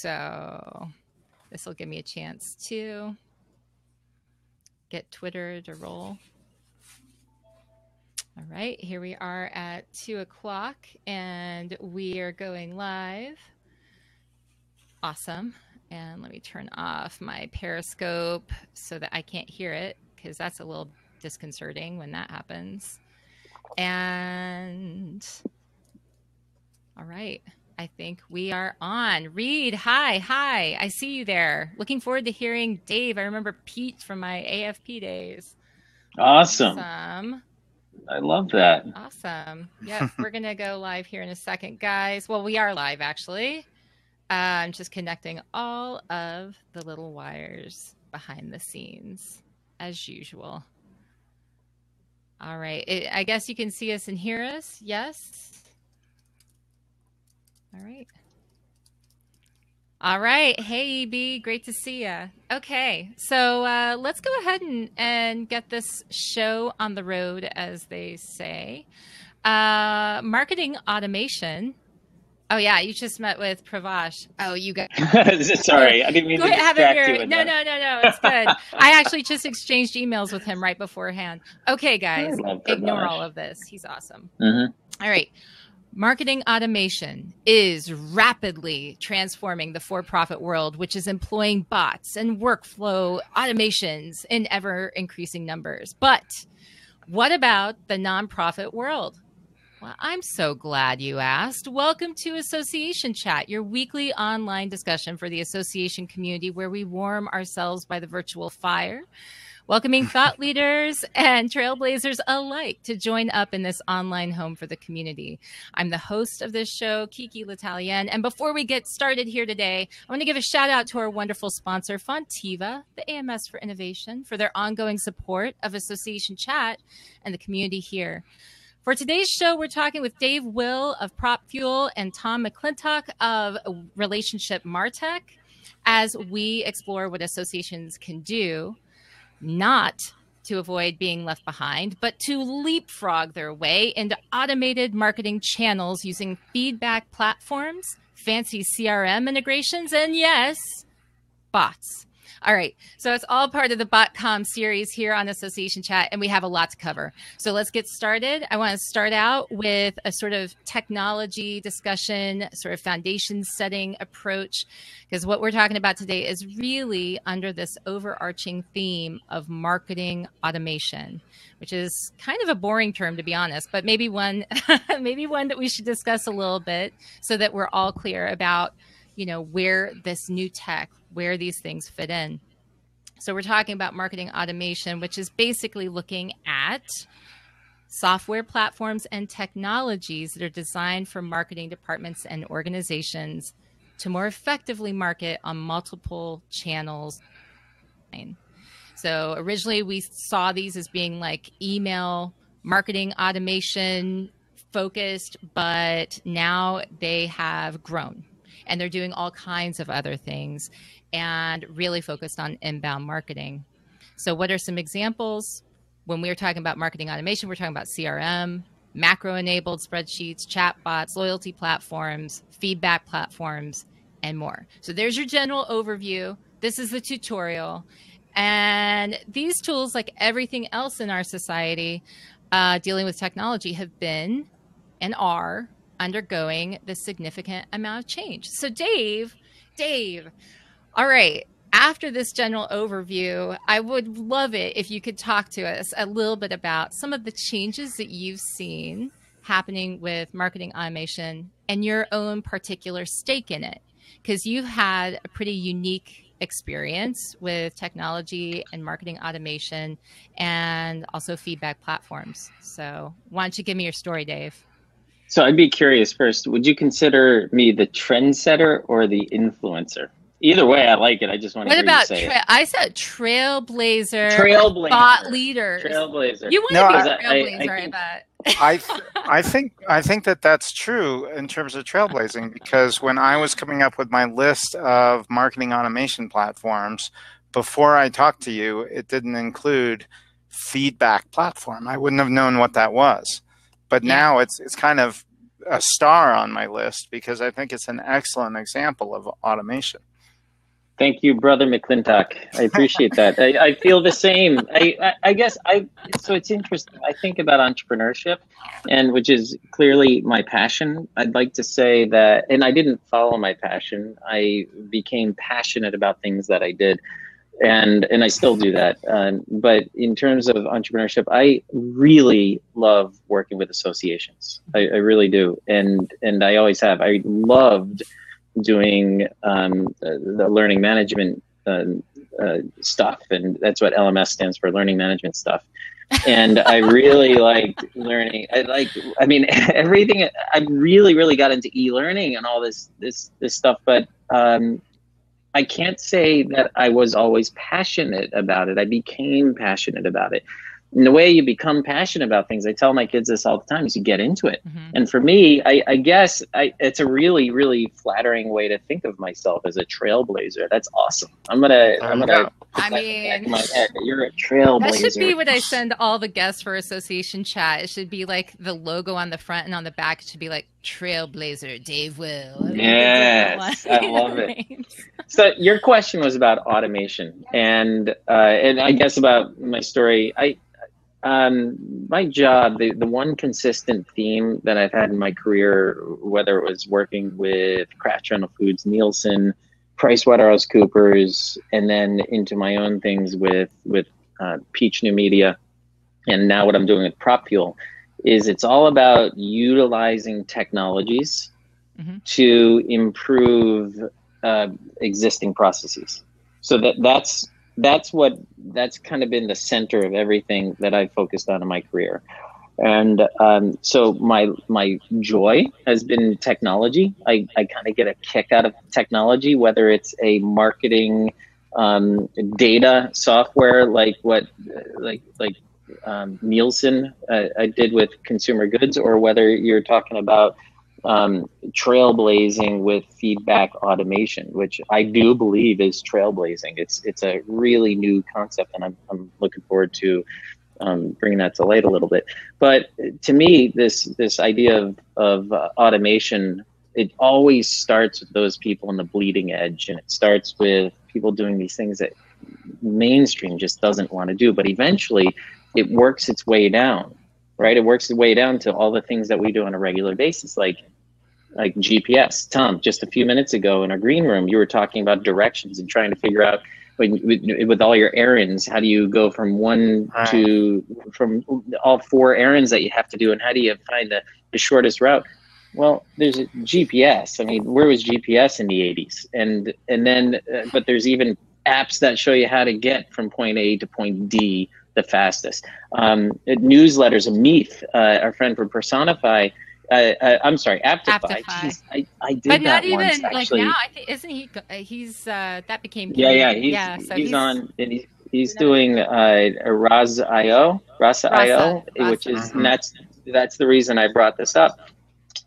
So this will give me a chance to get Twitter to roll. All right, here we are at 2 o'clock and we are going live. Awesome. And let me turn off my Periscope so that I can't hear it, because that's a little disconcerting when that happens. And all right, I think we are on. Reed, hi. I see you there. Looking forward to hearing Dave. I remember Pete from my AFP days. Awesome. I love that. Awesome. Yep, we're going to go live here in a second, guys. Well, we are live, actually. I'm just connecting all of the little wires behind the scenes, as usual. All right. I guess you can see us and hear us. Yes. All right. Hey, EB. Great to see you. Okay. So let's go ahead and get this show on the road, as they say. Marketing automation. Oh, yeah. You just met with Pravash. Oh, you got... Sorry. I didn't mean to distract you with that. No. It's good. I actually just exchanged emails with him right beforehand. Okay, guys. Ignore all of this. He's awesome. Mm-hmm. All right. Marketing automation is rapidly transforming the for-profit world, which is employing bots and workflow automations in ever-increasing numbers. But what about the nonprofit world? Well, I'm so glad you asked. Welcome to Association Chat, your weekly online discussion for the association community, where we warm ourselves by the virtual fire, welcoming thought leaders and trailblazers alike to join up in this online home for the community. I'm the host of this show, Kiki L'Italienne. And before we get started here today, I want to give a shout out to our wonderful sponsor, Fontiva, the AMS for Innovation, for their ongoing support of Association Chat and the community here. For today's show, we're talking with Dave Will of PropFuel and Tom McClintock of Relationship Martech as we explore what associations can do, not to avoid being left behind, but to leapfrog their way into automated marketing channels using feedback platforms, fancy CRM integrations, and yes, bots. All right, so it's all part of the BotCom series here on Association Chat, and we have a lot to cover. So let's get started. I want to start out with a sort of technology discussion, sort of foundation setting approach, because what we're talking about today is really under this overarching theme of marketing automation, which is kind of a boring term, to be honest, but maybe one, maybe one that we should discuss a little bit so that we're all clear about, you know, where this new tech, where these things fit in. So we're talking about marketing automation, which is basically looking at software platforms and technologies that are designed for marketing departments and organizations to more effectively market on multiple channels. So originally we saw these as being like email marketing automation focused, but now they have grown. And they're doing all kinds of other things and really focused on inbound marketing. So what are some examples? When we were talking about marketing automation, we're talking about CRM, macro-enabled spreadsheets, chatbots, loyalty platforms, feedback platforms, and more. So there's your general overview. This is the tutorial. And these tools, like everything else in our society dealing with technology, have been and are undergoing this significant amount of change. So Dave, all right, after this general overview, I would love it if you could talk to us a little bit about some of the changes that you've seen happening with marketing automation and your own particular stake in it, because you've had a pretty unique experience with technology and marketing automation and also feedback platforms. So why don't you give me your story, Dave? So I'd be curious first, would you consider me the trendsetter or the influencer? Either way, I like it. I just want to hear you say it. I said trailblazer, thought leader. Trailblazer. You want to be a trailblazer, I bet. I think that that's true in terms of trailblazing, because when I was coming up with my list of marketing automation platforms, before I talked to you, it didn't include feedback platform. I wouldn't have known what that was. But now it's kind of a star on my list because I think it's an excellent example of automation. Thank you, brother McClintock. I appreciate that. I feel the same. I guess so it's interesting. I think about entrepreneurship, and which is clearly my passion. I'd like to say that, and I didn't follow my passion. I became passionate about things that I did, and I still do that. But in terms of entrepreneurship, I really love working with associations. I really do, and I always have. I loved doing the learning management stuff, and that's what LMS stands for, learning management stuff. And I really liked learning. I mean, everything. I really got into e-learning and all this stuff, but I can't say that I was always passionate about it. I became passionate about it. And the way you become passionate about things, I tell my kids this all the time, is you get into it. Mm-hmm. And for me, I guess it's a really flattering way to think of myself as a trailblazer. That's awesome. I'm gonna. I mean, my head. You're a trailblazer. That should be what I send all the guests for association chat. It should be like the logo on the front, and on the back it should be like Trailblazer Dave Will. Yes, I love it. So your question was about automation, and I guess about my story. My job, the one consistent theme that I've had in my career, whether it was working with Kraft General Foods, Nielsen, PricewaterhouseCoopers, and then into my own things with Peach New Media, and now what I'm doing with PropFuel, is it's all about utilizing technologies mm-hmm. to improve existing processes. So that's kind of been the center of everything that I've focused on in my career. And so my joy has been technology. I kind of get a kick out of technology, whether it's a marketing data software like Nielsen I did with consumer goods, or whether you're talking about trailblazing with feedback automation, which I do believe is trailblazing. It's a really new concept, and I'm looking forward to bringing that to light a little bit. But to me, this idea of automation, it always starts with those people on the bleeding edge, and it starts with people doing these things that mainstream just doesn't want to do. But eventually, it works its way down, right? It works its way down to all the things that we do on a regular basis, like GPS. Tom, just a few minutes ago in our green room, you were talking about directions and trying to figure out with all your errands, how do you go from from all 4 errands that you have to do, and how do you find the shortest route? Well, there's a GPS. I mean, where was GPS in the 80s? And then, but there's even apps that show you how to get from point A to point D the fastest. Newsletters, Meath, our friend from Aptify. Jeez, I did but that once, even actually. Like now, I think, isn't he? He's that became. So he's on. And he's doing Rasa.io, which is and that's the reason I brought this up.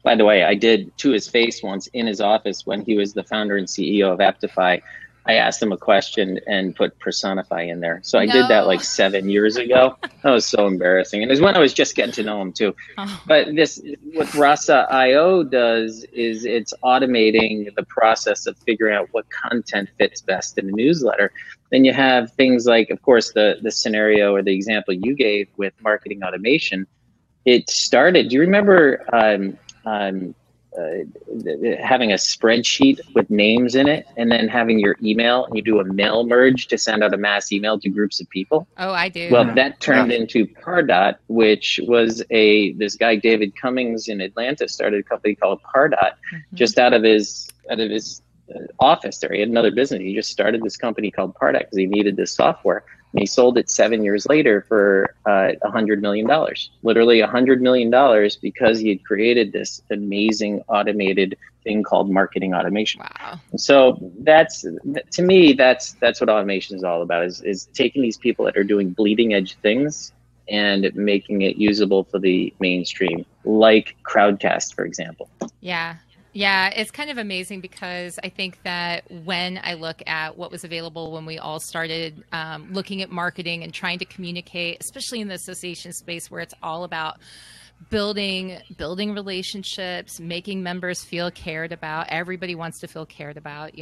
By the way, I did to his face once in his office when he was the founder and CEO of Aptify. I asked him a question and put personify in there. So I did that like 7 years ago. That was so embarrassing. And it was when I was just getting to know him too. Oh. But what Rasa.io does is it's automating the process of figuring out what content fits best in a newsletter. Then you have things like, of course, the scenario or the example you gave with marketing automation. It started, do you remember having a spreadsheet with names in it, and then having your email, and you do a mail merge to send out a mass email to groups of people? Oh, I do. Well, that turned into Pardot, which was this guy, David Cummings in Atlanta, started a company called Pardot, just out of his office there. He had another business. He just started this company called Pardot because he needed this software. And he sold it 7 years later for $100 million, literally $100 million, because he had created this amazing automated thing called marketing automation. Wow. So to me, that's what automation is all about, is taking these people that are doing bleeding edge things and making it usable for the mainstream, like Crowdcast, for example. Yeah. Yeah, it's kind of amazing because I think that when I look at what was available when we all started looking at marketing and trying to communicate, especially in the association space where it's all about building relationships, making members feel cared about. Everybody wants to feel cared about,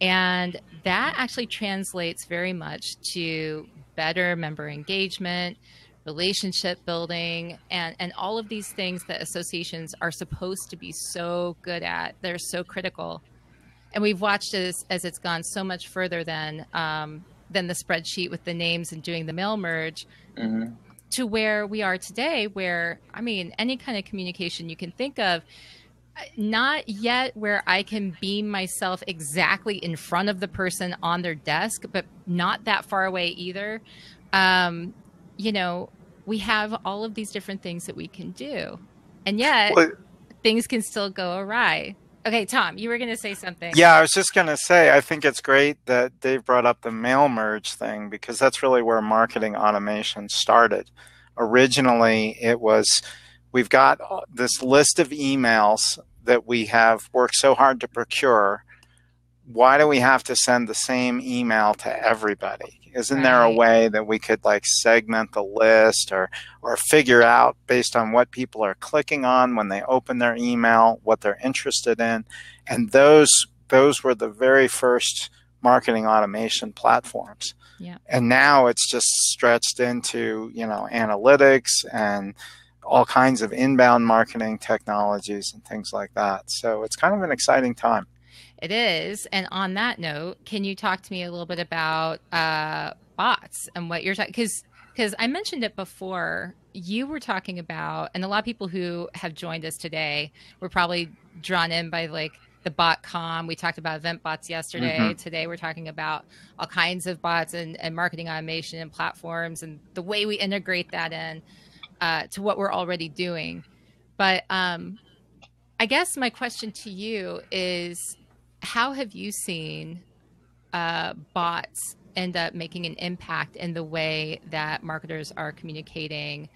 and that actually translates very much to better member engagement, relationship building, and all of these things that associations are supposed to be so good at. They're so critical. And we've watched as it's gone so much further than the spreadsheet with the names and doing the mail merge, to where we are today, where, any kind of communication you can think of, not yet where I can beam myself exactly in front of the person on their desk, but not that far away either. We have all of these different things that we can do, and yet things can still go awry. Okay, Tom, you were going to say something. Yeah, I was just going to say, I think it's great that Dave brought up the mail merge thing, because that's really where marketing automation started. Originally, it was, we've got this list of emails that we have worked so hard to procure. Why do we have to send the same email to everybody? Isn't there a way that we could segment the list or figure out based on what people are clicking on when they open their email, what they're interested in? And those were the very first marketing automation platforms. Yeah. And now it's just stretched into, analytics and all kinds of inbound marketing technologies and things like that. So it's kind of an exciting time. It is. And on that note, can you talk to me a little bit about bots and what you're talking? Because I mentioned it before. You were talking about, and a lot of people who have joined us today were probably drawn in by the bot.com. We talked about event bots yesterday. Mm-hmm. Today we're talking about all kinds of bots and marketing automation and platforms and the way we integrate that in to what we're already doing. But I guess my question to you is, how have you seen bots end up making an impact in the way that marketers are communicating,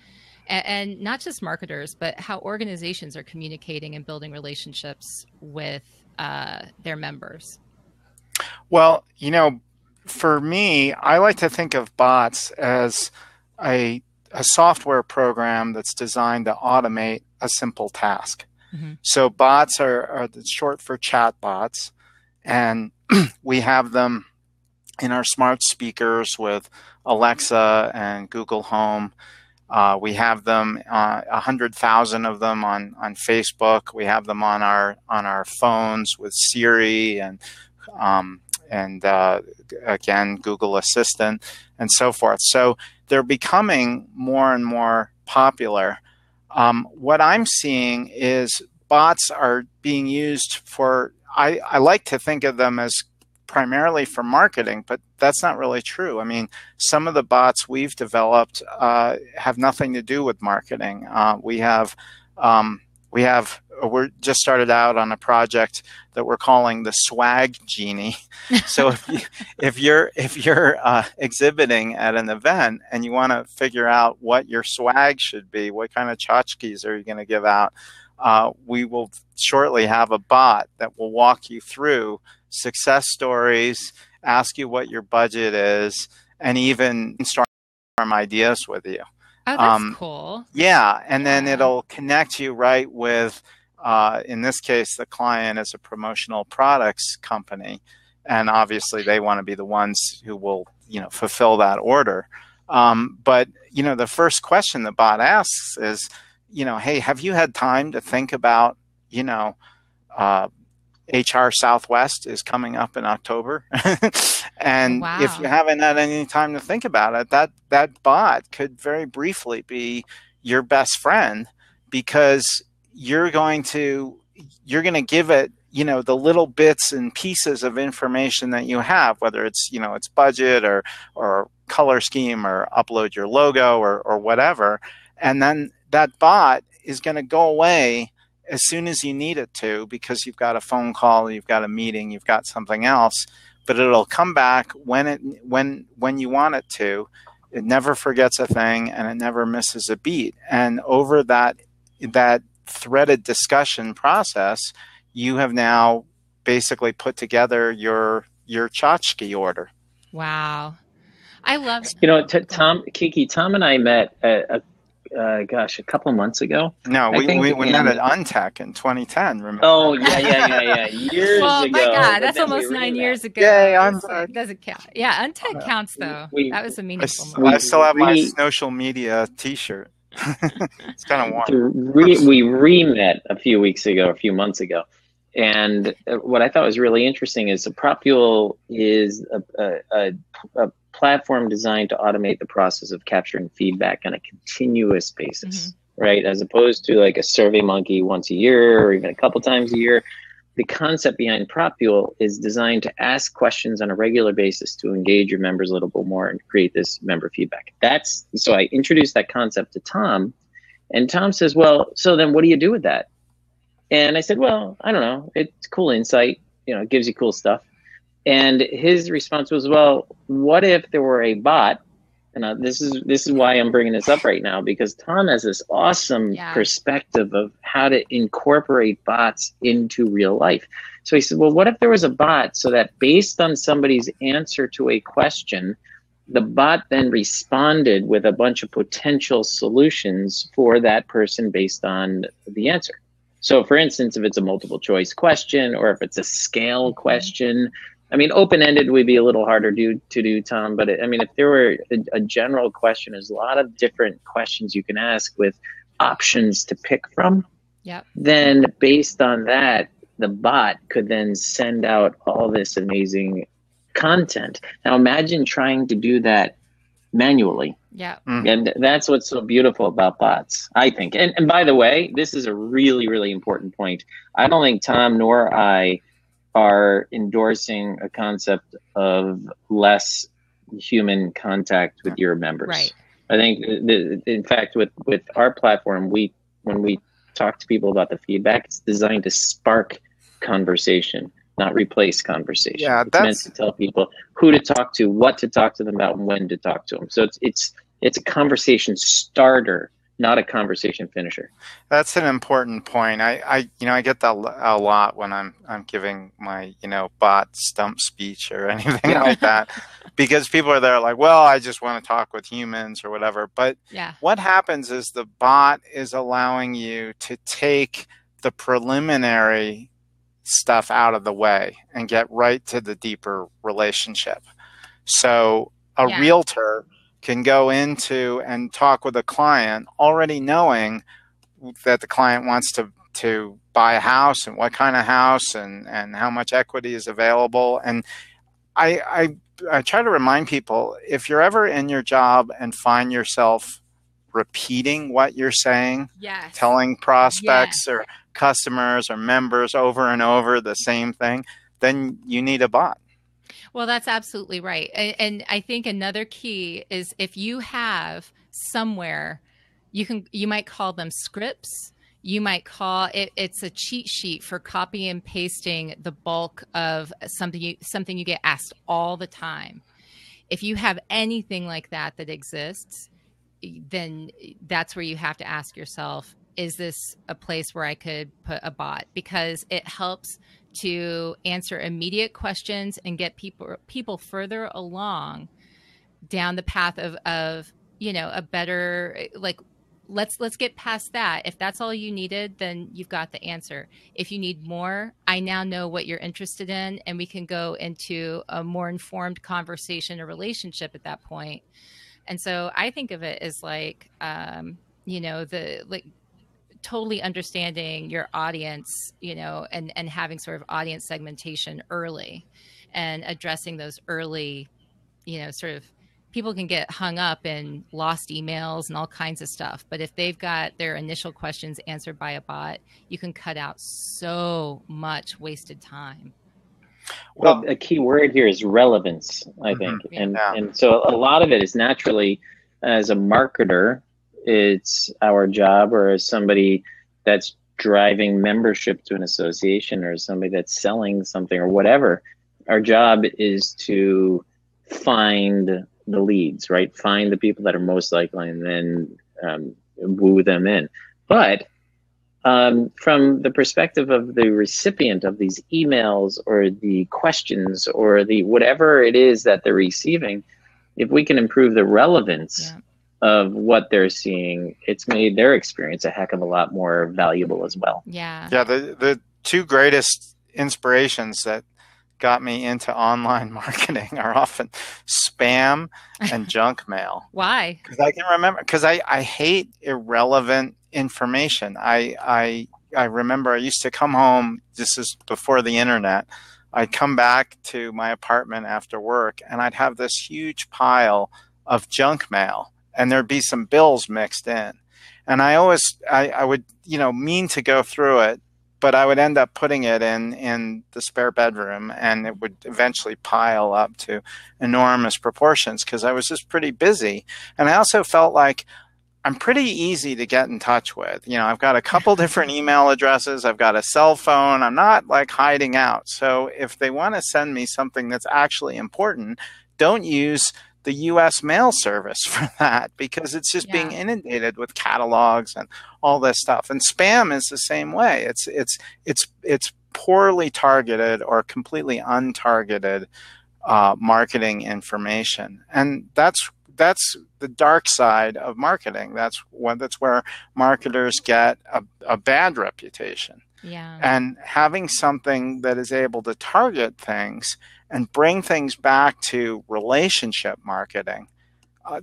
and not just marketers, but how organizations are communicating and building relationships with their members? Well, for me, I like to think of bots as a software program that's designed to automate a simple task. Mm-hmm. So bots are short for chat bots. And we have them in our smart speakers with Alexa and Google Home. We have them, 100,000 of them on Facebook. We have them on our phones with Siri and again, Google Assistant and so forth. So they're becoming more and more popular. What I'm seeing is bots are being used for, I like to think of them as primarily for marketing, but that's not really true. Some of the bots we've developed have nothing to do with marketing. We're just started out on a project that we're calling the Swag Genie. So if you're exhibiting at an event and you want to figure out what your swag should be, what kind of tchotchkes are you going to give out, we will shortly have a bot that will walk you through success stories, ask you what your budget is, and even brainstorm ideas with you. Oh, that's cool. Yeah, and then it'll connect you right with, in this case, the client is a promotional products company, and obviously they want to be the ones who will, fulfill that order. But the first question the bot asks is, hey, have you had time to think about, HR Southwest is coming up in October. And if you haven't had any time to think about it, that bot could very briefly be your best friend, because you're going to give it, the little bits and pieces of information that you have, whether it's, it's budget or color scheme or upload your logo or whatever. And then that bot is going to go away as soon as you need it to, because you've got a phone call, you've got a meeting, you've got something else, but it'll come back when you want it to. It never forgets a thing, and it never misses a beat. And over that threaded discussion process, you have now basically put together your tchotchke order. Wow. I love it. Tom and I met gosh, a couple months ago. No, we met at Untech in 2010. Remember? Oh yeah. Years well, ago. My God, that's almost 9 years ago. Yeah, it doesn't count. Yeah, Untech counts though. That was a meaningful moment. I still have my social media T-shirt. It's kind of warm. We re-met a few months ago. And what I thought was really interesting is PropFuel is a platform designed to automate the process of capturing feedback on a continuous basis, right? As opposed to like a SurveyMonkey once a year or even a couple times a year. The concept behind PropFuel is designed to ask questions on a regular basis to engage your members a little bit more and create this member feedback. So I introduced that concept to Tom, and Tom says, well, so then what do you do with that? And I said, well, I don't know. It's cool insight. It gives you cool stuff. And his response was, well, what if there were a bot? And this is why I'm bringing this up right now, because Tom has this awesome perspective of how to incorporate bots into real life. So he said, well, what if there was a bot so that based on somebody's answer to a question, the bot then responded with a bunch of potential solutions for that person based on the answer. So for instance, if it's a multiple choice question or if it's a scale question, I mean, open-ended would be a little harder to do, Tom, but if there were a general question, there's a lot of different questions you can ask with options to pick from. Yep. Then based on that, the bot could then send out all this amazing content. Now imagine trying to do that manually. Yeah. And that's what's so beautiful about bots, I think. And by the way, this is a really, really important point. I don't think Tom nor I are endorsing a concept of less human contact with your members. Right. I think, in fact, with our platform, when we talk to people about the feedback, it's designed to spark conversation, not replace conversation. Yeah, it's meant to tell people who to talk to, what to talk to them about, and when to talk to them. So it's a conversation starter, not a conversation finisher. That's an important point. I get that a lot when I'm giving my bot stump speech or anything like that, because people are there like, well, I just want to talk with humans or whatever. But what happens is the bot is allowing you to take the preliminary stuff out of the way and get right to the deeper relationship. So a realtor can go into and talk with a client already knowing that the client wants to buy a house and what kind of house and how much equity is available. And I try to remind people, if you're ever in your job and find yourself repeating what you're saying, telling prospects or customers or members over and over the same thing, then you need a bot. Well, that's absolutely right. And I think another key is if you have somewhere, you might call them scripts. You might call it's a cheat sheet for copy and pasting the bulk of something you get asked all the time. If you have anything like that exists, then that's where you have to ask yourself, is this a place where I could put a bot? Because it helps to answer immediate questions and get people further along down the path of a better, like, let's get past that. If that's all you needed, then you've got the answer. If you need more, I now know what you're interested in, and we can go into a more informed conversation or relationship at that point. And so I think of it as like, totally understanding your audience, and having sort of audience segmentation early and addressing those early, sort of, people can get hung up in lost emails and all kinds of stuff. But if they've got their initial questions answered by a bot, you can cut out so much wasted time. Well, a key word here is relevance, I think. And so a lot of it is naturally, as a marketer, it's our job, or as somebody that's driving membership to an association, or somebody that's selling something or whatever, our job is to find the leads, right? Find the people that are most likely, and then woo them in. But from the perspective of the recipient of these emails or the questions or the whatever it is that they're receiving, if we can improve the relevance of what they're seeing, it's made their experience a heck of a lot more valuable as well. Yeah. Yeah. The two greatest inspirations that got me into online marketing are often spam and junk mail. Why? Because I can remember, because I hate irrelevant information. I remember I used to come home, this is before the internet, I'd come back to my apartment after work and I'd have this huge pile of junk mail and there'd be some bills mixed in. And I would, mean to go through it, but I would end up putting it in the spare bedroom and it would eventually pile up to enormous proportions because I was just pretty busy. And I also felt like I'm pretty easy to get in touch with. I've got a couple different email addresses. I've got a cell phone. I'm not like hiding out. So if they want to send me something that's actually important, don't use the U.S. mail service for that because it's just being inundated with catalogs and all this stuff. And spam is the same way. It's poorly targeted or completely untargeted marketing information, and that's the dark side of marketing. That's where marketers get a bad reputation. Yeah. And having something that is able to target things and bring things back to relationship marketing,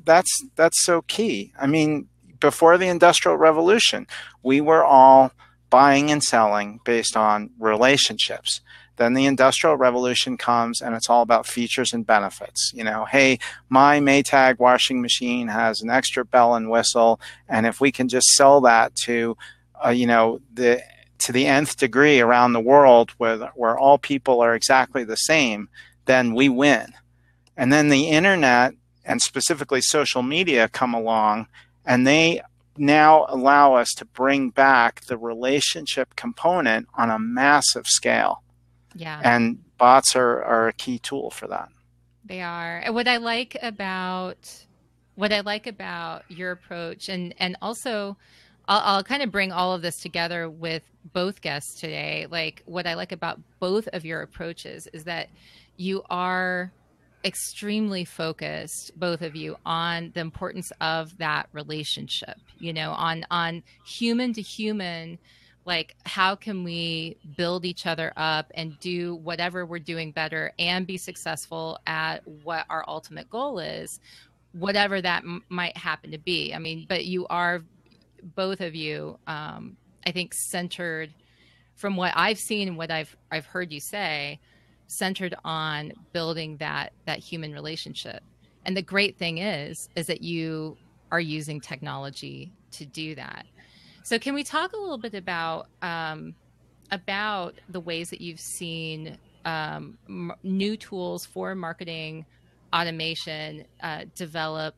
that's so key. I mean, before the Industrial Revolution, we were all buying and selling based on relationships. Then the Industrial Revolution comes and it's all about features and benefits. Hey, my Maytag washing machine has an extra bell and whistle, and if we can just sell that to the nth degree around the world where all people are exactly the same, then we win. And then the internet and specifically social media come along and they now allow us to bring back the relationship component on a massive scale. Yeah. And bots are a key tool for that. They are. And what I like about your approach, and also I'll kind of bring all of this together with both guests today. Like, what I like about both of your approaches is that you are extremely focused, both of you, on the importance of that relationship, on human to human. Like, how can we build each other up and do whatever we're doing better and be successful at what our ultimate goal is, whatever that might happen to be. I mean, but you are, both of you, I think, centered, from what I've seen and what I've heard you say, centered on building that human relationship. And the great thing is that you are using technology to do that. So can we talk a little bit about the ways that you've seen new tools for marketing automation develop,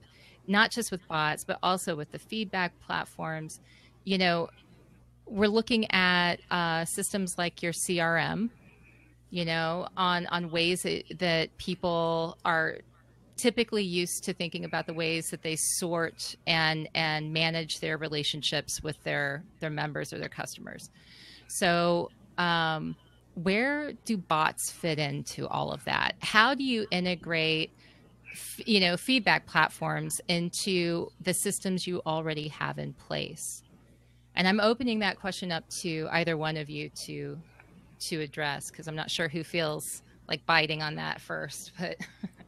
not just with bots, but also with the feedback platforms? We're looking at systems like your CRM, on ways that people are typically used to thinking about the ways that they sort and manage their relationships with their members or their customers. So where do bots fit into all of that? How do you integrate feedback platforms into the systems you already have in place? And I'm opening that question up to either one of you to address, because I'm not sure who feels like biting on that first. But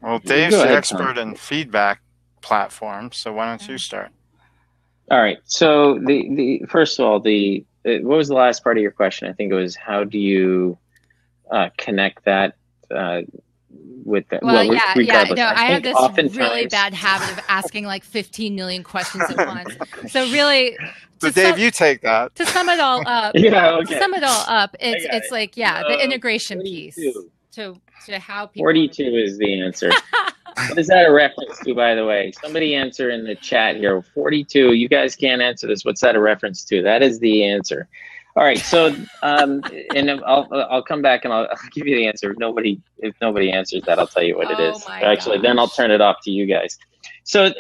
well, Dave's the expert in feedback platforms, so why don't you start? All right. So the first of all, what was the last part of your question? I think it was, how do you connect that with that? Well, yeah. No, I have this really bad habit of asking like 15 million questions at once. So really, so Dave, you take that. To sum it all up, it's like, the integration piece to how people. 42 is the answer. What is that a reference to, by the way? Somebody answer in the chat here. 42. You guys can't answer this. What's that a reference to? That is the answer. All right. So, and I'll come back and I'll give you the answer. If nobody answers that, I'll tell you what it is. Actually, then I'll turn it off to you guys. So,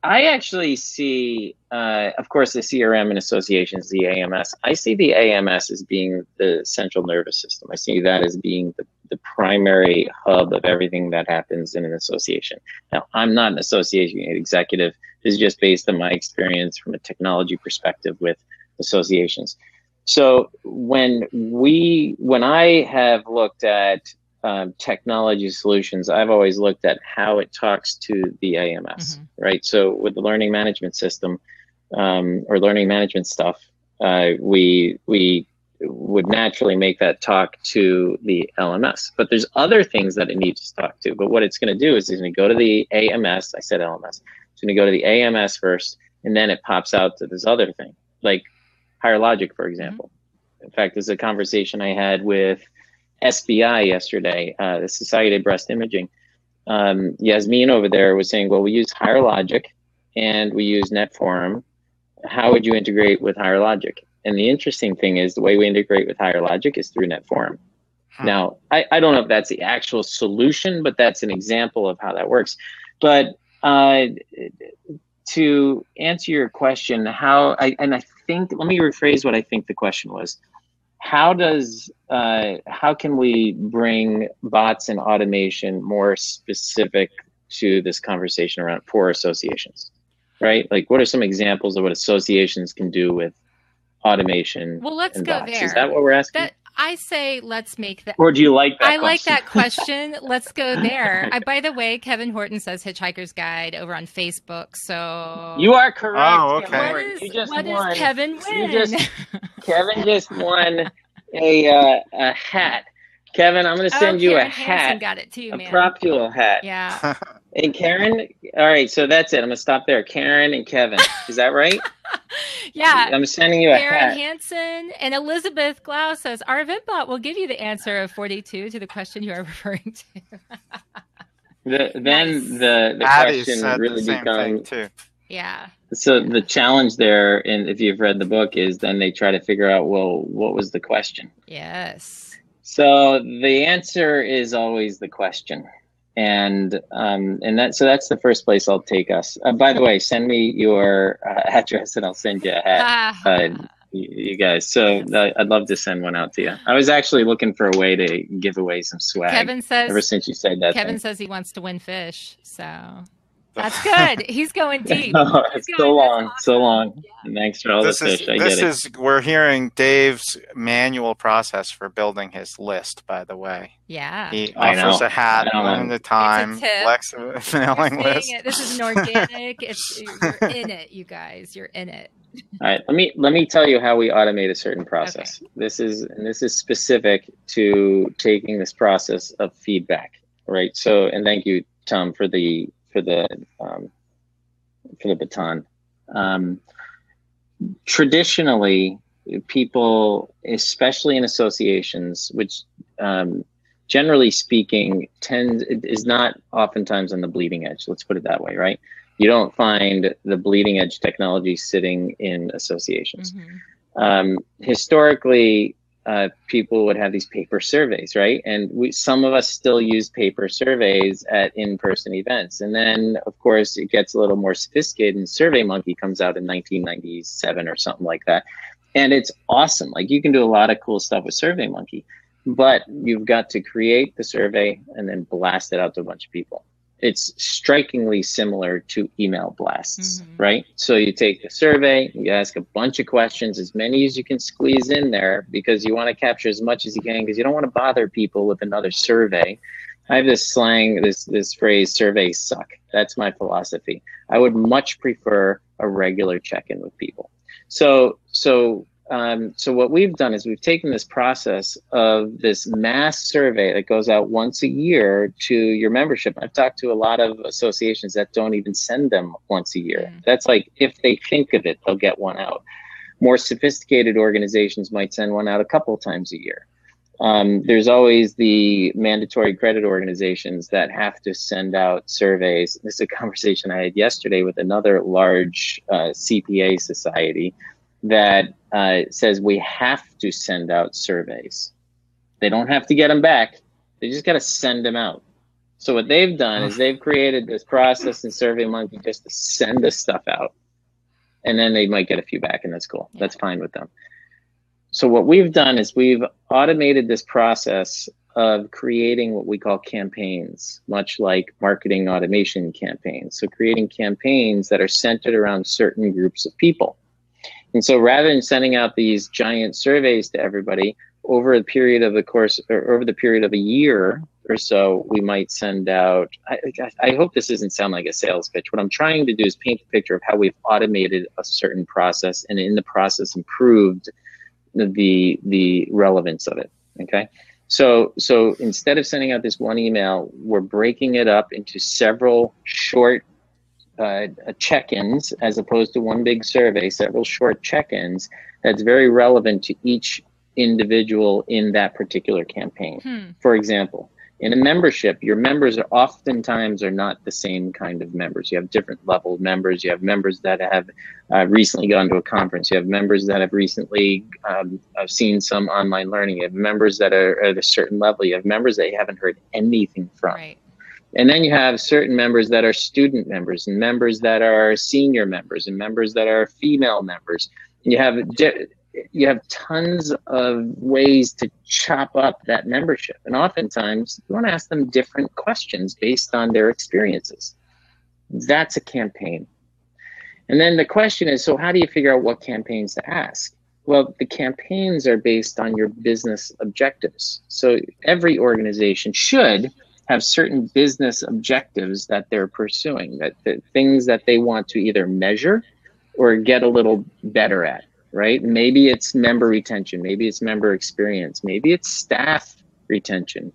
I actually see, of course, the CRM and associations, the AMS. I see the AMS as being the central nervous system. I see that as being the primary hub of everything that happens in an association. Now, I'm not an association executive is just based on my experience from a technology perspective with associations. So when I have looked at technology solutions, I've always looked at how it talks to the AMS, right? So with the learning management system or learning management stuff, we would naturally make that talk to the LMS. But there's other things that it needs to talk to. But what it's going to do is it's going to go to the AMS. I said LMS. It's going to go to the AMS first, and then it pops out to this other thing, like Higher Logic, for example. In fact, there's a conversation I had with SBI yesterday, the Society of Breast Imaging. Yasmin over there was saying, well, we use Higher Logic and we use NetForum. How would you integrate with Higher Logic? And the interesting thing is the way we integrate with Higher Logic is through NetForum. Now, I don't know if that's the actual solution, but that's an example of how that works. But to answer your question, let me rephrase what I think the question was. How can we bring bots and automation more specific to this conversation around for associations, right? Like, what are some examples of what associations can do with automation? Well, let's go bots? there. Is that what we're asking? I say let's make that. Or do you like that? I like that question. Let's go there. By the way, Kevin Horton says Hitchhiker's Guide over on Facebook. So you are correct. Oh, okay. What does Kevin win? Kevin just won a hat. Kevin, I'm going to send you a hat. Got it too, man. A PropFuel hat. Yeah. And Karen, all right, so that's it. I'm going to stop there. Karen and Kevin. Is that right? Yeah. I'm sending you a hat. Karen Hansen and Elizabeth Glau says, our event bot will give you the answer of 42 to the question you are referring to. The question really becomes... too. Yeah. So the challenge there, and if you've read the book, is then they try to figure out, well, what was the question? Yes. So the answer is always the question. And that's the first place I'll take us. By the way, send me your address and I'll send you a hat, you guys. So I'd love to send one out to you. I was actually looking for a way to give away some swag. Kevin says, ever since you said that. Kevin says he wants to win fish. So that's good. He's going deep. It's so long, so long. Yeah. Thanks for all the fish. We're hearing Dave's manual process for building his list, by the way. Yeah. He offers a hat one at a time. Flexible mailing list. This is an organic. You're in it, you guys. You're in it. All right. Let me tell you how we automate a certain process. Okay. This is specific to taking this process of feedback, right? So, and thank you, Tom, for the baton. Traditionally, people, especially in associations, which generally speaking is not oftentimes on the bleeding edge. Let's put it that way, right? You don't find the bleeding edge technology sitting in associations. Mm-hmm. Historically, people would have these paper surveys, right? And some of us still use paper surveys at in-person events. And then, of course, it gets a little more sophisticated, and SurveyMonkey comes out in 1997 or something like that. And it's awesome. Like, you can do a lot of cool stuff with SurveyMonkey, but you've got to create the survey and then blast it out to a bunch of people. It's strikingly similar to email blasts, mm-hmm. right? So you take a survey, you ask a bunch of questions, as many as you can squeeze in there, because you want to capture as much as you can, because you don't want to bother people with another survey. I have this slang, this phrase, surveys suck. That's my philosophy. I would much prefer a regular check-in with people. So what we've done is we've taken this process of this mass survey that goes out once a year to your membership. I've talked to a lot of associations that don't even send them once a year. Mm. That's like, if they think of it, they'll get one out. More sophisticated organizations might send one out a couple times a year. There's always the mandatory credit organizations that have to send out surveys. This is a conversation I had yesterday with another large CPA society that says we have to send out surveys. They don't have to get them back. They just got to send them out. So what they've done is they've created this process in SurveyMonkey just to send this stuff out. And then they might get a few back, and that's cool. That's fine with them. So what we've done is we've automated this process of creating what we call campaigns, much like marketing automation campaigns. So creating campaigns that are centered around certain groups of people. And so rather than sending out these giant surveys to everybody, over the period of the course, or over the period of a year or so, we might send out, I hope this doesn't sound like a sales pitch. What I'm trying to do is paint a picture of how we've automated a certain process and in the process improved the relevance of it, okay? So instead of sending out this one email, we're breaking it up into several short check-ins, as opposed to one big survey, several short check-ins that's very relevant to each individual in that particular campaign. For example, in a membership, your members are oftentimes not the same kind of members. You have different level of members. You have members that have recently gone to a conference. You have members that have recently seen some online learning. You have members that are at a certain level. You have members that you haven't heard anything from. Right. And then you have certain members that are student members, and members that are senior members, and members that are female members. And you have tons of ways to chop up that membership. And oftentimes you want to ask them different questions based on their experiences. That's a campaign. And then the question is, so how do you figure out what campaigns to ask? Well, the campaigns are based on your business objectives. So every organization should have certain business objectives that they're pursuing, that the things that they want to either measure or get a little better at. Right? Maybe it's member retention. Maybe it's member experience. Maybe it's staff retention.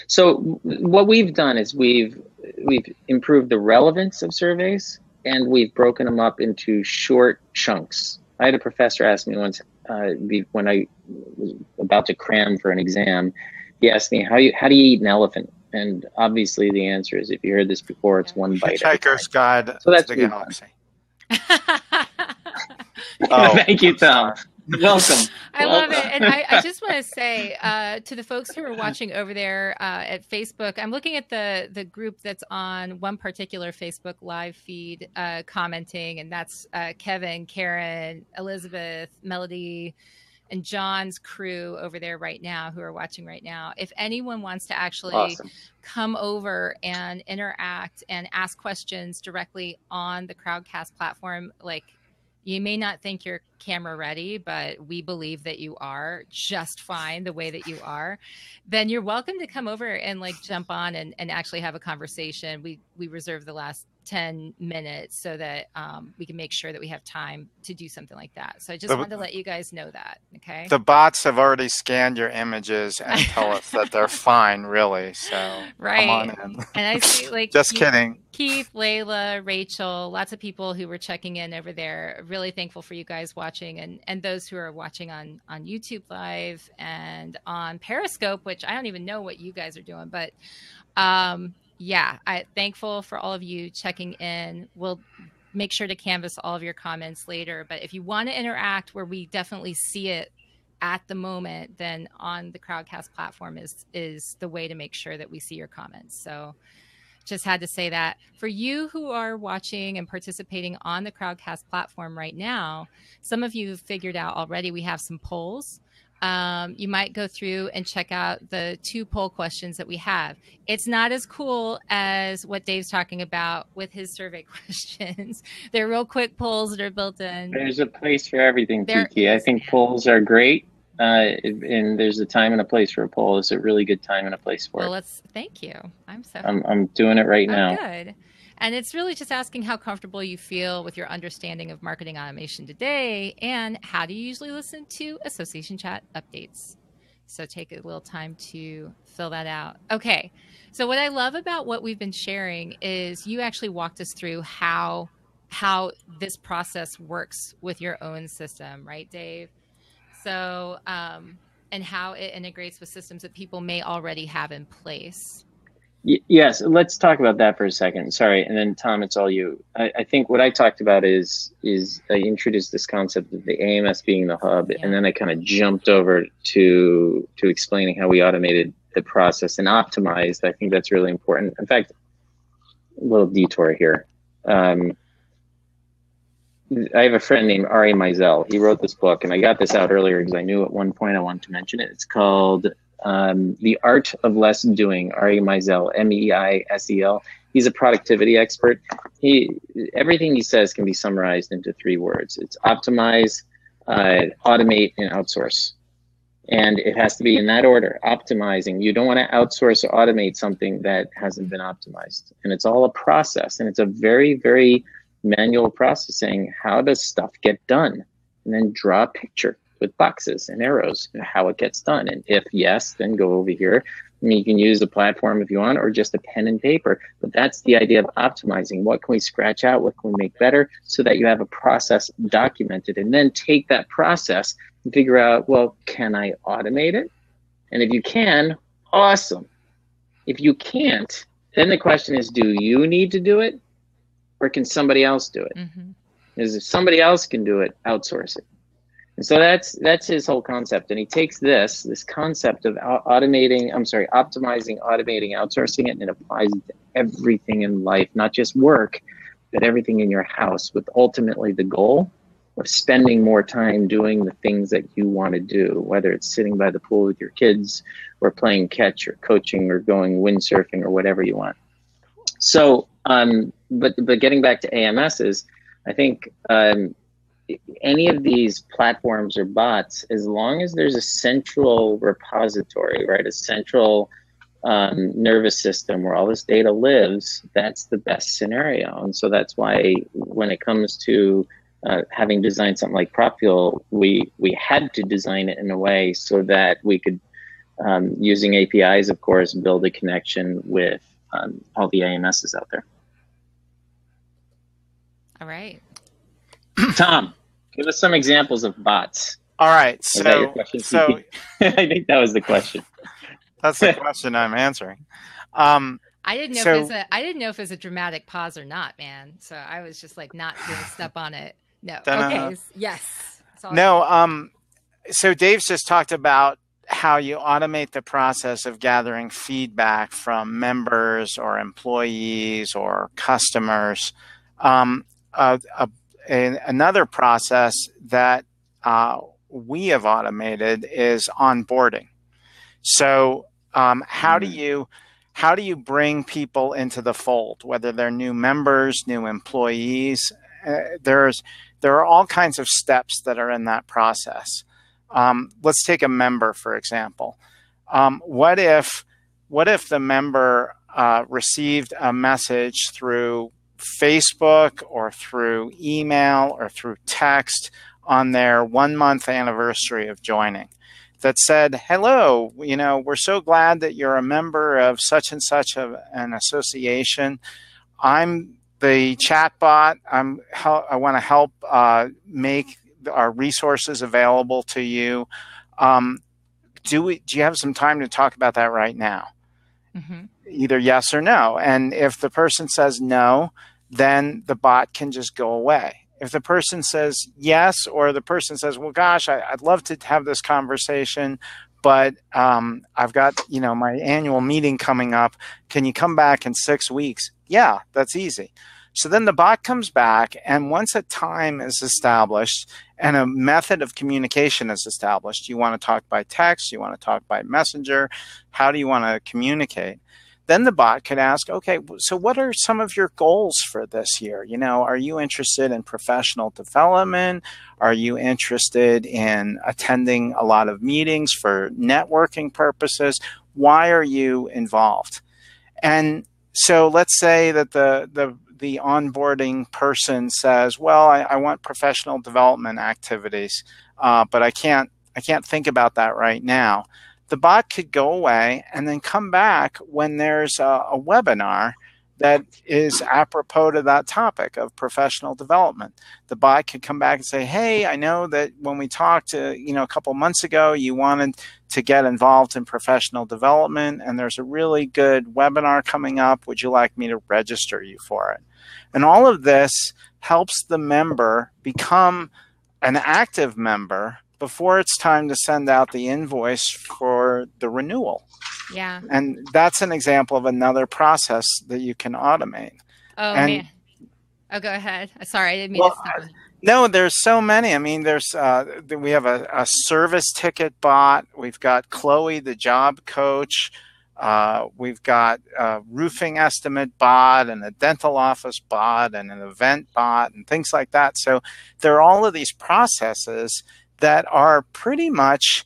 So what we've done is we've improved the relevance of surveys, and we've broken them up into short chunks. I had a professor ask me once when I was about to cram for an exam. He asked me, how do you eat an elephant? And obviously the answer is, if you heard this before, it's one bite. Hitchhiker's Guide to the Galaxy. Thank you, Tom. Welcome. I love it. And I just want to say to the folks who are watching over there at Facebook, I'm looking at the group that's on one particular Facebook live feed commenting, and that's Kevin, Karen, Elizabeth, Melody, and John's crew over there right now who are watching right now. If anyone wants to actually come over and interact and ask questions directly on the Crowdcast platform, like, you may not think you're camera ready, but we believe that you are just fine the way that you are, then you're welcome to come over and like jump on and actually have a conversation. We reserve the last 10 minutes so that we can make sure that we have time to do something like that. So I just wanted to let you guys know that. Okay. The bots have already scanned your images and tell us that they're fine, really. So right. Come on in. And I see like just kidding. Keith, Layla, Rachel, lots of people who were checking in over there. Really thankful for you guys watching, and those who are watching on YouTube Live and on Periscope, which I don't even know what you guys are doing, but yeah, I'm thankful for all of you checking in. We'll make sure to canvas all of your comments later. But if you want to interact where we definitely see it at the moment, then on the Crowdcast platform is the way to make sure that we see your comments. So just had to say that. For you who are watching and participating on the Crowdcast platform right now, some of you have figured out already we have some polls. You might go through and check out the 2 poll questions that we have. It's not as cool as what Dave's talking about with his survey questions. They're real quick polls that are built in. There's a place for everything, Kiki. I think polls are great. And there's a time and a place for a poll. It's a really good time and a place for it. Thank you. I'm doing it right now. Good. And it's really just asking how comfortable you feel with your understanding of marketing automation today, and how do you usually listen to association chat updates. So take a little time to fill that out. Okay. So what I love about what we've been sharing is you actually walked us through how this process works with your own system, right, Dave? So, and how it integrates with systems that people may already have in place. Yes, let's talk about that for a second. Sorry, and then Tom, it's all you. I think what I talked about is I introduced this concept of the AMS being the hub, and then I kind of jumped over to explaining how we automated the process and optimized. I think that's really important. In fact, a little detour here. I have a friend named Ari Meisel. He wrote this book, and I got this out earlier because I knew at one point I wanted to mention it. It's called The Art of Less Doing, Ari Meisel, Meisel. He's a productivity expert. Everything he says can be summarized into 3 words. It's optimize, automate, and outsource. And it has to be in that order, optimizing. You don't want to outsource or automate something that hasn't been optimized. And it's all a process. And it's a very, very manual processing. How does stuff get done? And then draw a picture with boxes and arrows and how it gets done. And if yes, then go over here. I mean, you can use a platform if you want, or just a pen and paper. But that's the idea of optimizing. What can we scratch out? What can we make better? So that you have a process documented. And then take that process and figure out, well, can I automate it? And if you can, awesome. If you can't, then the question is, do you need to do it? Or can somebody else do it? Mm-hmm. Because if somebody else can do it, outsource it. And so that's his whole concept. And he takes this concept of optimizing, automating, outsourcing it, and it applies it to everything in life, not just work, but everything in your house, with ultimately the goal of spending more time doing the things that you want to do, whether it's sitting by the pool with your kids or playing catch or coaching or going windsurfing or whatever you want. So, but getting back to AMSs, I think any of these platforms or bots, as long as there's a central repository, right, a central nervous system where all this data lives, that's the best scenario. And so that's why when it comes to having designed something like PropFuel, we had to design it in a way so that we could, using APIs, of course, build a connection with all the AMSs out there. All right. Tom, give us some examples of bots. All right. So I think that was the question. That's the question I'm answering. I didn't know if it was a dramatic pause or not, man. So I was just like not going to step on it. No. Okay. Yes. No. So Dave's just talked about how you automate the process of gathering feedback from members or employees or customers. Another process that we have automated is onboarding. So how do you bring people into the fold, whether they're new members, new employees? There are all kinds of steps that are in that process. Let's take a member, for example. What if the member received a message through Facebook or through email or through text on their 1-month anniversary of joining that said, hello, we're so glad that you're a member of such and such an association. I'm the chatbot. I want to help make our resources available to you. Do you have some time to talk about that right now? Mm-hmm. Either yes or no. And if the person says no, then the bot can just go away. If the person says yes, or the person says, well, gosh, I'd love to have this conversation, but I've got, my annual meeting coming up. Can you come back in 6 weeks? Yeah, that's easy. So then the bot comes back, and once a time is established and a method of communication is established, you want to talk by text, you want to talk by messenger, how do you want to communicate? Then the bot could ask, okay, so what are some of your goals for this year? Are you interested in professional development? Are you interested in attending a lot of meetings for networking purposes? Why are you involved? And so let's say that the onboarding person says, well, I want professional development activities, but I can't think about that right now. The bot could go away and then come back when there's a webinar that is apropos to that topic of professional development. The bot could come back and say, hey, I know that when we talked a couple months ago, you wanted to get involved in professional development, and there's a really good webinar coming up. Would you like me to register you for it? And all of this helps the member become an active member before it's time to send out the invoice for the renewal. Yeah. And that's an example of another process that you can automate. Oh, man. Oh, go ahead. Sorry, I didn't mean to stop. No, there's so many. I mean, we have a service ticket bot. We've got Chloe, the job coach. We've got a roofing estimate bot and a dental office bot and an event bot and things like that. So there are all of these processes that are pretty much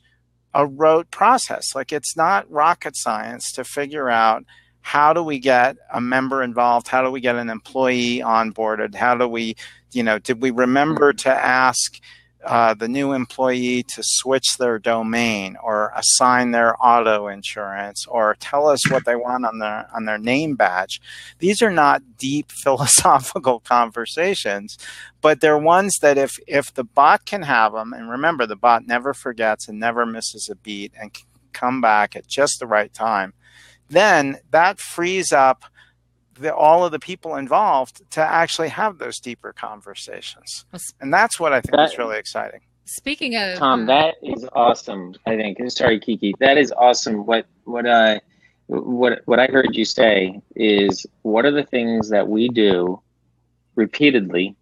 a rote process. Like, it's not rocket science to figure out how do we get a member involved? How do we get an employee onboarded? How do we, did we remember to ask the new employee to switch their domain or assign their auto insurance or tell us what they want on their name badge? These are not deep philosophical conversations, but they're ones that if the bot can have them, and remember, the bot never forgets and never misses a beat and can come back at just the right time, then that frees up all of the people involved to actually have those deeper conversations. And that's what I think is really exciting. Speaking of Tom, that is awesome. I think. Sorry, Kiki. That is awesome. What I heard you say is, what are the things that we do repeatedly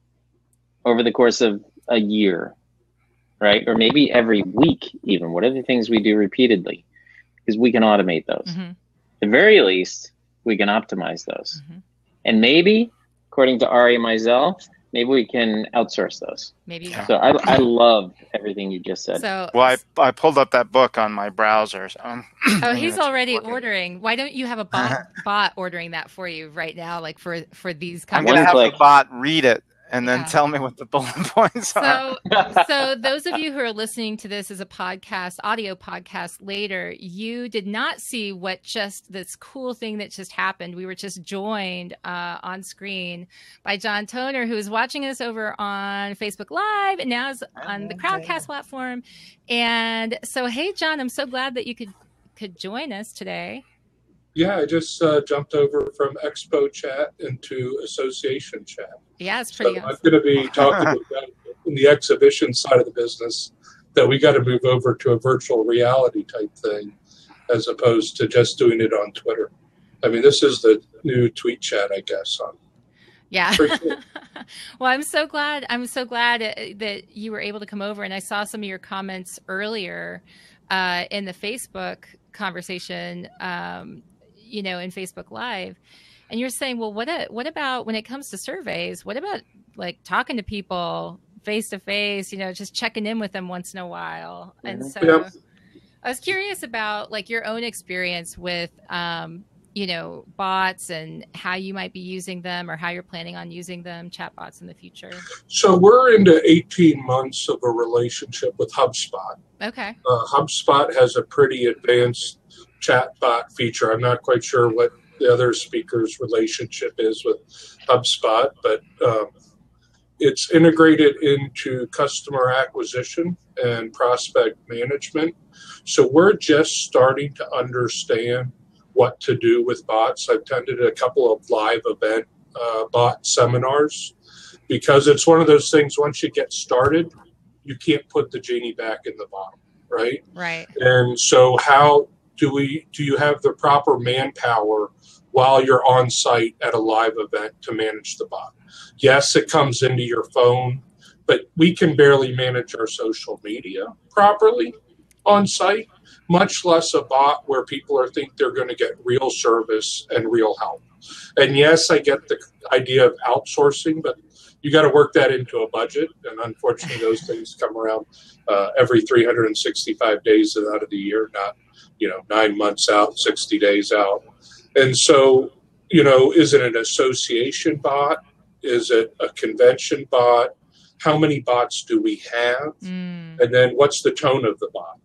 over the course of a year, right? Or maybe every week even. What are the things we do repeatedly? Because we can automate those. Mm-hmm. At the very least, we can optimize those. Mm-hmm. And maybe, according to Ari Meisel, maybe we can outsource those. Maybe. So I love everything you just said. So, well, I pulled up that book on my browser. So he's already ordering. Why don't you have a bot ordering that for you right now, like for these I'm companies? going to have the bot read it and then tell me what the bullet points are. So those of you who are listening to this as a podcast, audio podcast later, you did not see this cool thing that just happened. We were just joined on screen by John Toner, who is watching us over on Facebook Live and now is on the Crowdcast platform. And so, hey, John, I'm so glad that you could join us today. Yeah, I just jumped over from Expo chat into Association chat. Yeah, it's pretty awesome. I'm going to be talking about in the exhibition side of the business that we got to move over to a virtual reality type thing as opposed to just doing it on Twitter. I mean, this is the new tweet chat, I guess. Yeah. Well, I'm so glad that you were able to come over, and I saw some of your comments earlier in the Facebook conversation, in Facebook Live. And you're saying, well, what about when it comes to surveys? What about like talking to people face to face, just checking in with them once in a while? And so I was curious about like your own experience with, bots and how you might be using them or how you're planning on using them, chatbots in the future. So we're into 18 months of a relationship with HubSpot. Okay. HubSpot has a pretty advanced chatbot feature. I'm not quite sure what the other speaker's relationship is with HubSpot, but it's integrated into customer acquisition and prospect management. So we're just starting to understand what to do with bots. I've attended a couple of live event bot seminars because it's one of those things, once you get started, you can't put the genie back in the bottle, right? Right. And so how do you have the proper manpower while you're on site at a live event to manage the bot? Yes, it comes into your phone, but we can barely manage our social media properly on site, much less a bot where people think they're going to get real service and real help. And yes, I get the idea of outsourcing, but you got to work that into a budget. And unfortunately, those things come around every 365 days out of the year, not 9 months out, 60 days out. And so, is it an association bot? Is it a convention bot? How many bots do we have? And then what's the tone of the bot?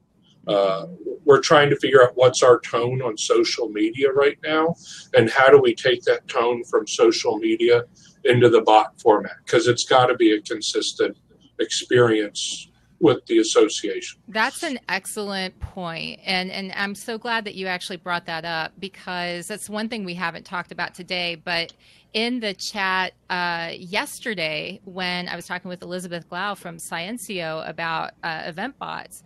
We're trying to figure out what's our tone on social media right now, and how do we take that tone from social media into the bot format? Because it's got to be a consistent experience with the association. That's an excellent point. And I'm so glad that you actually brought that up, because that's one thing we haven't talked about today. But in the chat yesterday, when I was talking with Elizabeth Glau from Sciencio about event bots,